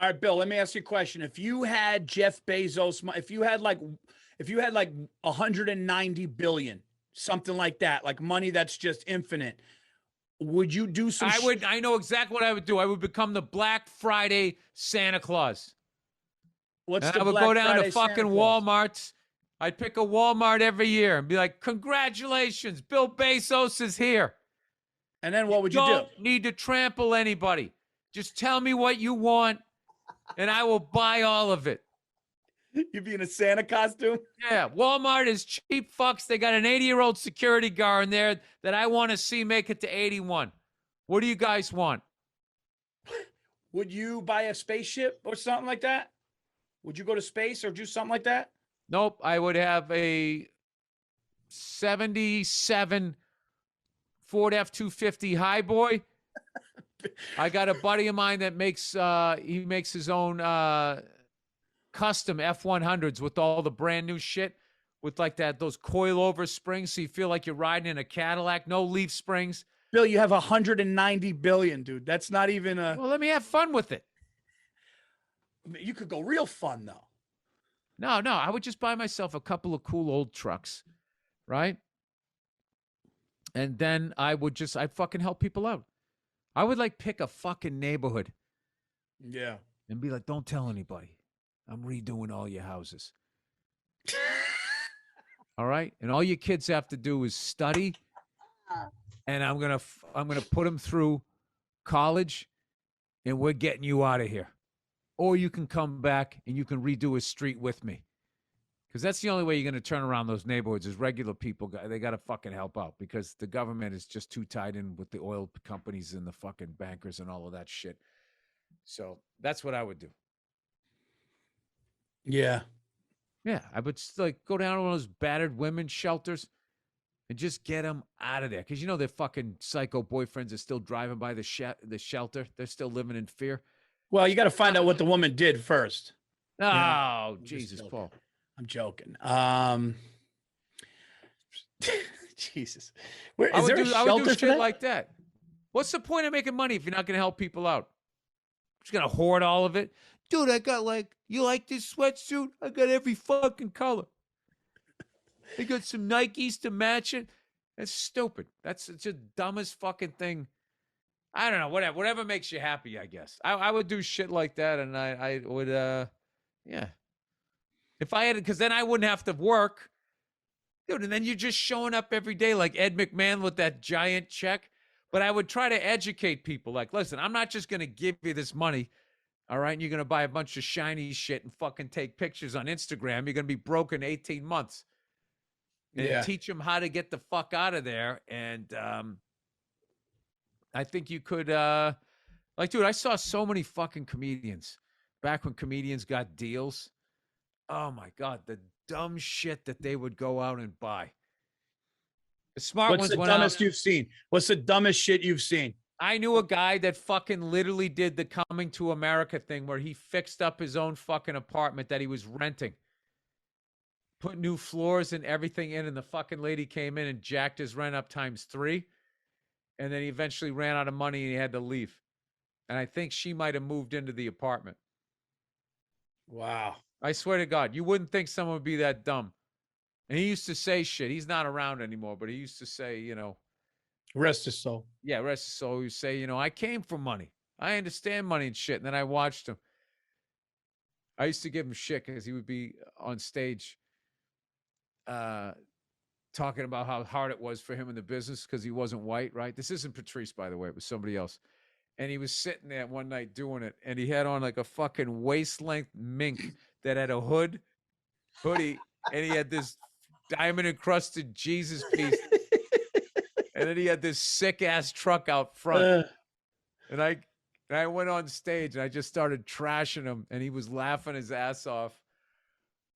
All right, Bill, let me ask you a question. If you had Jeff Bezos, if you had like 190 billion, something like that, like money that's just infinite, would you do some I know exactly what I would do. I would become the Black Friday Santa Claus. What's And the I would Black go down to Friday fucking Santa Claus? Walmart's. I'd pick a Walmart every year and be like, congratulations, Bill Bezos is here. And then what would you do? Don't need to trample anybody. Just tell me what you want, and I will buy all of it. You'd be in a Santa costume? Yeah, Walmart is cheap fucks. They got an 80-year-old security guard in there that I want to see make it to 81. What do you guys want? Would you buy a spaceship or something like that? Would you go to space or do something like that? Nope, I would have a 77 Ford F-250 Highboy. I got a buddy of mine that makes he makes his own custom F-100s with all the brand new shit with like those coilover springs so you feel like you're riding in a Cadillac, no leaf springs. Bill, you have 190 billion, dude. That's not even a. Well, let me have fun with it. You could go real fun though. No, I would just buy myself a couple of cool old trucks, right? And then I'd fucking help people out. I would like pick a fucking neighborhood. Yeah. And be like, don't tell anybody. I'm redoing all your houses. All right? And all your kids have to do is study. And I'm going to put them through college and we're getting you out of here. Or you can come back and you can redo a street with me. Because that's the only way you're going to turn around those neighborhoods is regular people. They got to fucking help out because the government is just too tied in with the oil companies and the fucking bankers and all of that shit. So that's what I would do. Yeah. Yeah. I would like go down to one of those battered women's shelters and just get them out of there. Because, their fucking psycho boyfriends are still driving by the shelter. They're still living in fear. Well, you got to find out what the woman did first. Oh, Jesus, Paul. I'm joking. Jesus. I would do shit like that. What's the point of making money if you're not going to help people out? Just going to hoard all of it? Dude, I got you like this sweatsuit? I got every fucking color. I got some Nikes to match it. That's stupid. That's just dumbest fucking thing. I don't know. Whatever makes you happy, I guess. I would do shit like that, and I would, yeah. If I had, because then I wouldn't have to work. Dude, and then you're just showing up every day like Ed McMahon with that giant check. But I would try to educate people. Like, listen, I'm not just going to give you this money, all right? And you're going to buy a bunch of shiny shit and fucking take pictures on Instagram. You're going to be broke in 18 months. And teach them how to get the fuck out of there. And I think you could, dude, I saw so many fucking comedians back when comedians got deals. Oh, my God, the dumb shit that they would go out and buy. The smart ones went out. What's the dumbest you've seen? What's the dumbest shit you've seen? I knew a guy that fucking literally did the Coming to America thing where he fixed up his own fucking apartment that he was renting. Put new floors and everything in, and the fucking lady came in and jacked his rent up ×3. And then he eventually ran out of money and he had to leave. And I think she might have moved into the apartment. Wow. I swear to God, you wouldn't think someone would be that dumb. And he used to say shit. He's not around anymore, but he used to say, Rest his soul. Yeah, rest his soul. He would say, I came from money. I understand money and shit. And then I watched him. I used to give him shit because he would be on stage talking about how hard it was for him in the business because he wasn't white, right? This isn't Patrice, by the way. It was somebody else. And he was sitting there one night doing it, and he had on like a fucking waist-length mink that had a hoodie, and he had this diamond-encrusted Jesus piece, and then he had this sick-ass truck out front. And I went on stage, and I just started trashing him, and he was laughing his ass off.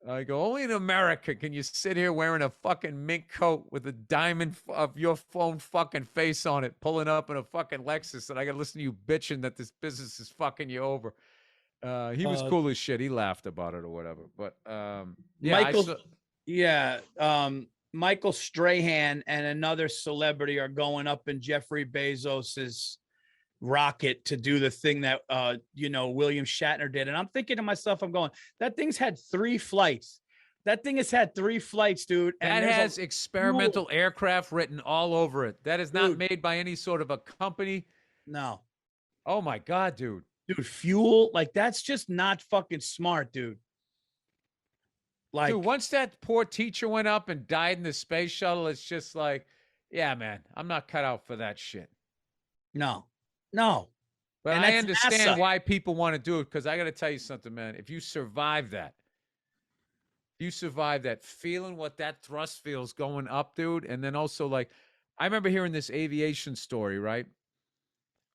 I go, only in America can you sit here wearing a fucking mink coat with a diamond of your phone fucking face on it, pulling up in a fucking Lexus, and I got to listen to you bitching that this business is fucking you over. He was cool as shit. He laughed about it or whatever. But Michael Strahan and another celebrity are going up in Jeffrey Bezos's rocket to do the thing that William Shatner did. And I'm thinking to myself, I'm going, that thing's had 3 flights. That thing has had 3 flights, dude. And that has experimental aircraft written all over it. That is not made by any sort of a company. No. Oh my God, dude. Dude, fuel, like that's just not fucking smart, dude. Like, dude, once that poor teacher went up and died in the space shuttle, it's just like, yeah, man, I'm not cut out for that shit. No. But I understand why people want to do it, because I got to tell you something, man. If you survive that, feeling what that thrust feels going up, dude, and then also, like, I remember hearing this aviation story, right?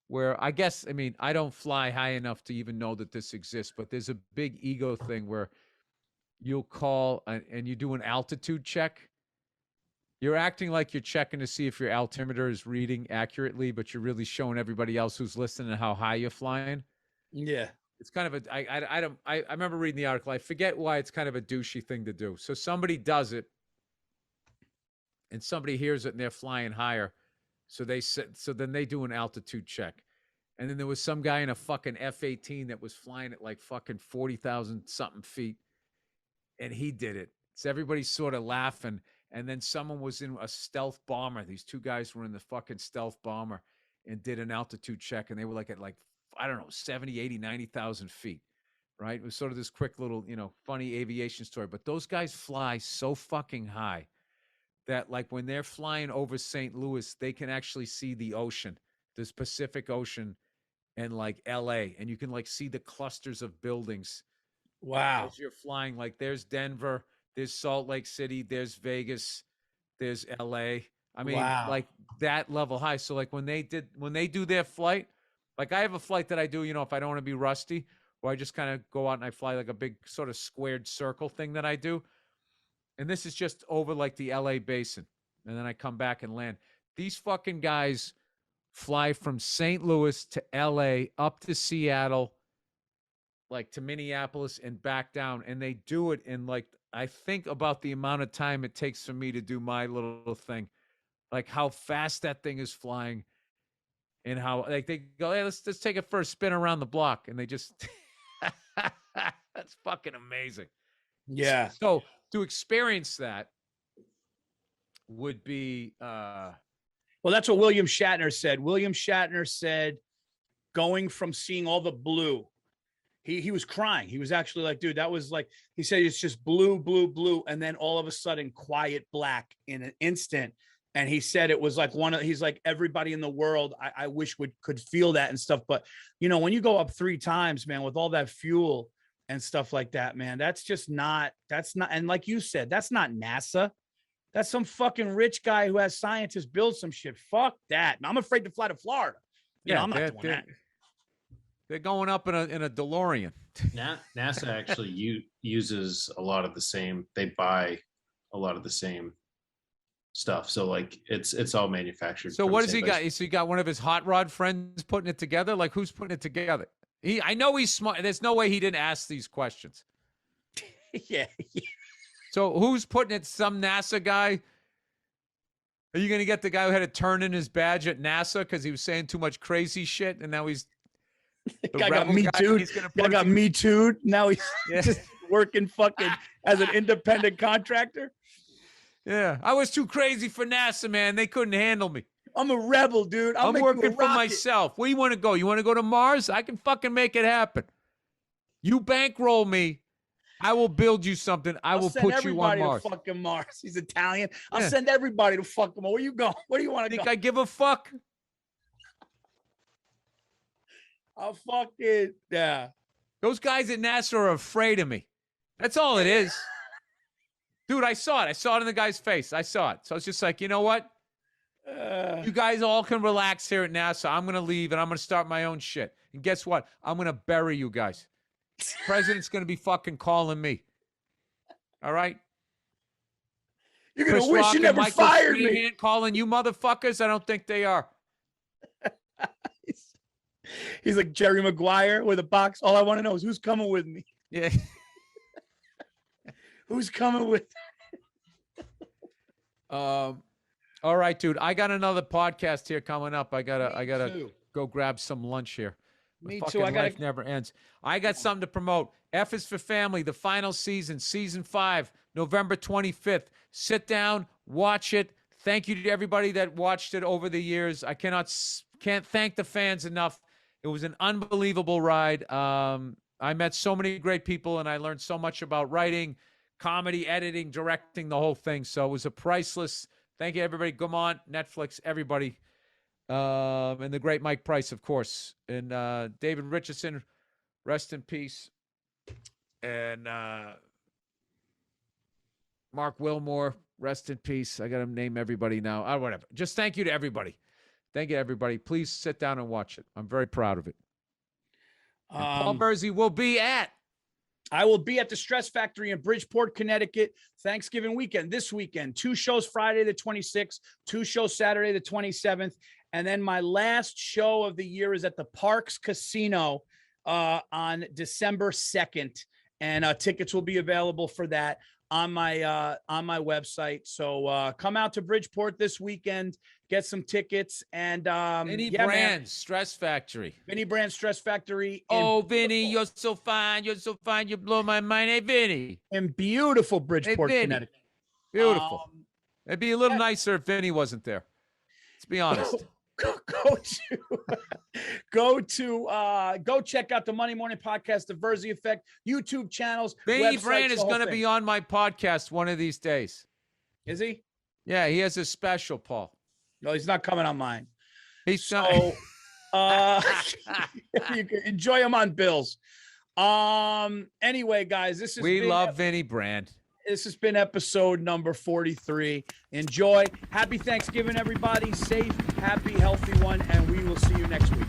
Where I don't fly high enough to even know that this exists, but there's a big ego thing where you'll call and you do an altitude check. You're acting like you're checking to see if your altimeter is reading accurately, but you're really showing everybody else who's listening how high you're flying. Yeah. It's kind of I remember reading the article. I forget why it's kind of a douchey thing to do. So somebody does it and somebody hears it and they're flying higher. So then they do an altitude check. And then there was some guy in a fucking F-18 that was flying at like fucking 40,000 something feet. And he did it. So everybody's sort of laughing. And then someone was in a stealth bomber. These 2 guys were in the fucking stealth bomber and did an altitude check. And they were like at like, I don't know, 70, 80, 90,000 feet, right? It was sort of this quick little, funny aviation story. But those guys fly so fucking high that like when they're flying over St. Louis, they can actually see the ocean, the Pacific Ocean, and like LA. And you can like see the clusters of buildings. Wow. As you're flying, like there's Denver, there's Salt Lake City, there's Vegas, there's LA. I mean, like that level high. So like when they do their flight, like I have a flight that I do, if I don't want to be rusty, where I just kind of go out and I fly like a big sort of squared circle thing that I do. And this is just over like the LA basin. And then I come back and land. These fucking guys fly from St. Louis to LA up to Seattle, like to Minneapolis and back down. And they do it in like, I think about the amount of time it takes for me to do my little thing, like how fast that thing is flying and how like they go, hey, let's take it for a spin around the block. And they just, that's fucking amazing. Yeah. So to experience that would be, well, that's what William Shatner said. William Shatner said, going from seeing all the blue, he was crying. He was actually like, dude, that was like, he said, it's just blue, blue, blue. And then all of a sudden, quiet black in an instant. And he said it was like he's like, everybody in the world, I wish could feel that and stuff. But, when you go up 3 times, man, with all that fuel and stuff like that, man, that's not. And like you said, that's not NASA. That's some fucking rich guy who has scientists build some shit. Fuck that. I'm afraid to fly to Florida. I'm not doing that. They're going up in a DeLorean. NASA actually uses a lot of the same. They buy a lot of the same stuff. So like it's all manufactured. So what does he got? So he got one of his hot rod friends putting it together? Like who's putting it together? I know he's smart. There's no way he didn't ask these questions. Yeah. So who's putting it? Some NASA guy? Are you going to get the guy who had to turn in his badge at NASA because he was saying too much crazy shit, and now he's guy got me too. Guy got me too. Now he's just working fucking as an independent contractor. Yeah, I was too crazy for NASA, man. They couldn't handle me. I'm a rebel, dude. I'm working for myself. Where you want to go? You want to go to Mars? I can fucking make it happen. You bankroll me. I will build you something. I will put you on Mars. To fucking Mars. He's Italian. I'll send everybody to fucking Mars. Where you going? Where do you want to go? Think I give a fuck? I'll fucking, yeah. Those guys at NASA are afraid of me. That's all it is. Dude, I saw it. I saw it in the guy's face. I saw it. So it's just like, you know what? You guys all can relax here at NASA. I'm going to leave and I'm going to start my own shit. And guess what? I'm going to bury you guys. The president's going to be fucking calling me. All right? You're going to wish you never fired me. Calling you motherfuckers? I don't think they are. He's like Jerry Maguire with a box. All I want to know is who's coming with me. Yeah. Who's coming with? All right, dude. I got another podcast here coming up. I gotta go grab some lunch here. Me My too. fucking life never ends. I got something to promote. F is for Family, the final season, season 5, November 25th. Sit down, watch it. Thank you to everybody that watched it over the years. I can't thank the fans enough. It was an unbelievable ride. I met so many great people, and I learned so much about writing, comedy, editing, directing, the whole thing. So it was a priceless. Thank you, everybody. Come on, Netflix, everybody. And the great Mike Price, of course. And David Richardson, rest in peace. And Mark Wilmore, rest in peace. I got to name everybody now. Whatever. Just thank you to everybody. Thank you, everybody. Please sit down and watch it. I'm very proud of it. Paul Bursey will be at. I will be at the Stress Factory in Bridgeport, Connecticut, Thanksgiving weekend, this weekend. 2 shows Friday the 26th, 2 shows Saturday the 27th. And then my last show of the year is at the Parks Casino on December 2nd. And tickets will be available for that on my website. So come out to Bridgeport this weekend, get some tickets. And Vinny Brand, Stress Factory. Vinny Brand, Stress Factory. Oh, Vinny, you're so fine. You're so fine. You blow my mind. Hey, Vinny. In beautiful Bridgeport, Connecticut. Beautiful. It'd be a little nicer if Vinny wasn't there. Let's be honest. Go check out the Monday Morning Podcast, The Verzi Effect, YouTube channels. Vinny Brand is going to be on my podcast one of these days. Is he? Yeah, he has a special, Paul. No, he's not coming on mine. He's so you can enjoy him on Bill's. Anyway, guys, we love Vinny Brand. This has been episode number 43. Enjoy. Happy Thanksgiving, everybody. Safe, happy, healthy one, and we will see you next week.